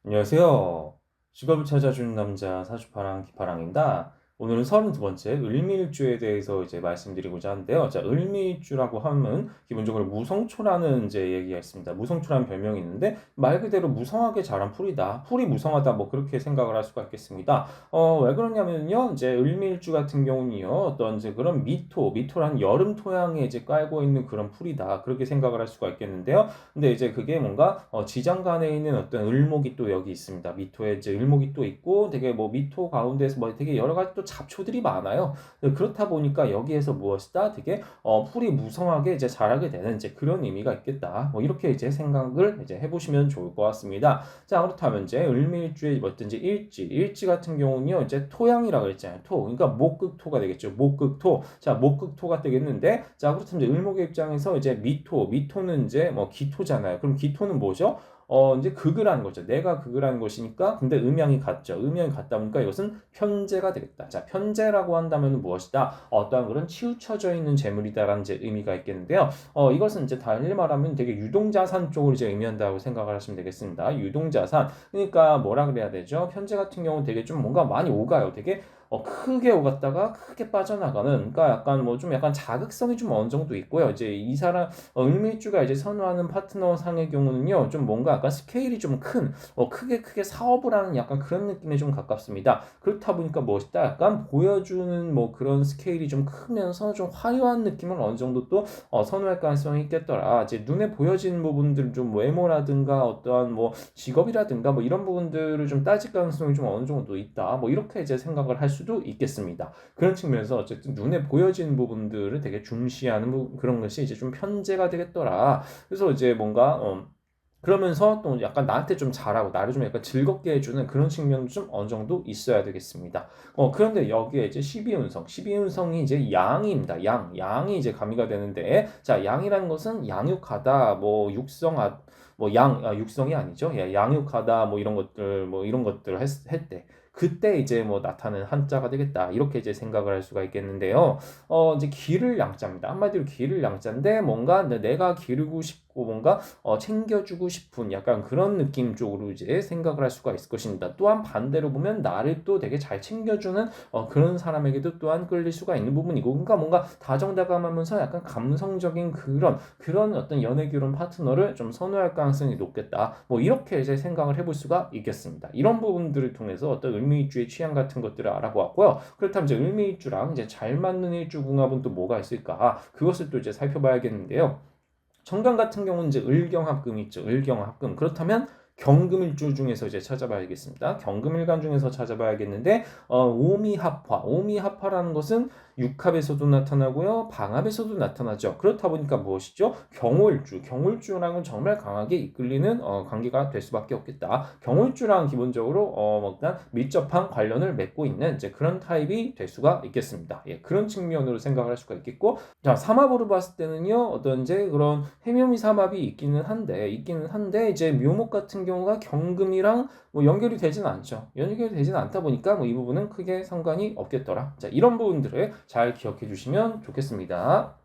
안녕하세요. 직업을 찾아주는 남자 사주파랑 기파랑입니다. 오늘은 32번째 을미일주에 대해서 이제 말씀드리고자 하는데요. 자, 을미일주라고 하면 기본적으로 무성초라는 이제 얘기가 있습니다. 무성초라는 별명이 있는데 말 그대로 무성하게 자란 풀이다. 풀이 무성하다 뭐 그렇게 생각을 할 수가 있겠습니다. 왜 그러냐면요. 이제 을미일주 같은 경우는요. 어떤 이제 그런 미토란 여름 토양에 이제 깔고 있는 그런 풀이다. 그렇게 생각을 할 수가 있겠는데요. 근데 이제 그게 뭔가 지장간에 있는 어떤 을목이 또 여기 있습니다. 미토에 이제 을목이 또 있고 되게 뭐 미토 가운데서 뭐 되게 여러 가지 또 잡초들이 많아요. 그렇다 보니까 여기에서 무엇이다? 되게 풀이 무성하게 이제 자라게 되는 이제 그런 의미가 있겠다. 뭐 이렇게 이제 생각을 이제 해보시면 좋을 것 같습니다. 자, 그렇다면 이제 을미일주의 뭐든지 일지 같은 경우는요 이제 토양이라고 했잖아요. 토, 그러니까 목극토가 되겠죠. 목극토. 자, 목극토가 되겠는데, 자, 그렇다면 이제 을목의 입장에서 이제 미토는 이제 뭐 기토잖아요. 그럼 기토는 뭐죠? 이제 극을 하는 거죠. 내가 극을 하는 것이니까, 근데 음양이 같죠. 음양이 같다 보니까 이것은 편재가 되겠다. 자, 편재라고 한다면 무엇이다? 어떠한 그런 치우쳐져 있는 재물이다라는 이제 의미가 있겠는데요. 이것은 이제 달리 말하면 되게 유동자산 쪽을 이제 의미한다고 생각을 하시면 되겠습니다. 유동자산. 그러니까 뭐라 그래야 되죠? 편재 같은 경우는 되게 좀 뭔가 많이 오가요. 되게 크게 오갔다가 크게 빠져나가는, 그러니까 약간 뭐 좀 약간 자극성이 좀 어느 정도 있고요. 이제 이 사람 을밀주가 이제 선호하는 파트너 상의 경우는요, 좀 뭔가 약간 스케일이 좀 큰, 크게 사업을 하는 약간 그런 느낌에 좀 가깝습니다. 그렇다 보니까 멋있다. 약간 보여주는 뭐 그런 스케일이 좀 크면서 좀 화려한 느낌을 어느 정도 또 선호할 가능성이 있겠더라. 이제 눈에 보여지는 부분들 좀 외모라든가 어떠한 뭐 직업이라든가 뭐 이런 부분들을 좀 따질 가능성이 좀 어느 정도 있다. 뭐 이렇게 이제 생각을 할 수도 있겠습니다. 그런 측면에서 어쨌든 눈에 보여지는 부분들을 되게 중시하는 그런 것이 이제 좀 편제가 되겠더라. 그래서 이제 뭔가 그러면서 또 약간 나한테 좀 잘하고 나를 좀 약간 즐겁게 해주는 그런 측면도 좀 어느 정도 있어야 되겠습니다. 그런데 여기에 이제 12운성이 이제 양입니다. 양이 이제 가미가 되는데, 자, 양이라는 것은 양육하다, 뭐 육성하, 육성이 아니죠. 예, 양육하다, 뭐 이런 것들을 했대. 그때 이제 뭐 나타나는 한자가 되겠다. 이렇게 이제 생각을 할 수가 있겠는데요. 이제 기를 양자입니다. 한마디로 기를 양자인데 뭔가 내가 기르고 싶고 뭔가 챙겨주고 싶은 약간 그런 느낌 쪽으로 이제 생각을 할 수가 있을 것입니다. 또한 반대로 보면 나를 또 되게 잘 챙겨주는 그런 사람에게도 또한 끌릴 수가 있는 부분이고, 그러니까 뭔가 다정다감하면서 약간 감성적인 그런 어떤 연애 결혼 파트너를 좀 선호할 가능성이 높겠다. 뭐 이렇게 이제 생각을 해볼 수가 있겠습니다. 이런 부분들을 통해서 어떤 을미일주의 취향 같은 것들을 알아보았고요. 그렇다면 이제 을미일주랑 이제 잘 맞는 일주궁합은 또 뭐가 있을까? 그것을 또 이제 살펴봐야겠는데요. 정관 같은 경우는 이제 을경합금이 있죠. 을경합금. 그렇다면 경금일주 중에서 이제 찾아봐야겠습니다. 경금일간 중에서 찾아봐야겠는데, 오미합화라는 것은 육합에서도 나타나고요, 방합에서도 나타나죠. 그렇다 보니까 무엇이죠? 경월주랑은 정말 강하게 이끌리는 관계가 될 수밖에 없겠다. 경월주랑 기본적으로 일단 밀접한 관련을 맺고 있는 이제 그런 타입이 될 수가 있겠습니다. 예, 그런 측면으로 생각을 할 수가 있겠고, 자, 삼합으로 봤을 때는요, 어떤 이제 그런 해묘미 삼합이 있기는 한데 이제 묘목 같은 경우가 경금이랑 뭐 연결이 되진 않죠. 연결이 되진 않다 보니까 뭐 이 부분은 크게 상관이 없겠더라. 자, 이런 부분들을 잘 기억해 주시면 좋겠습니다.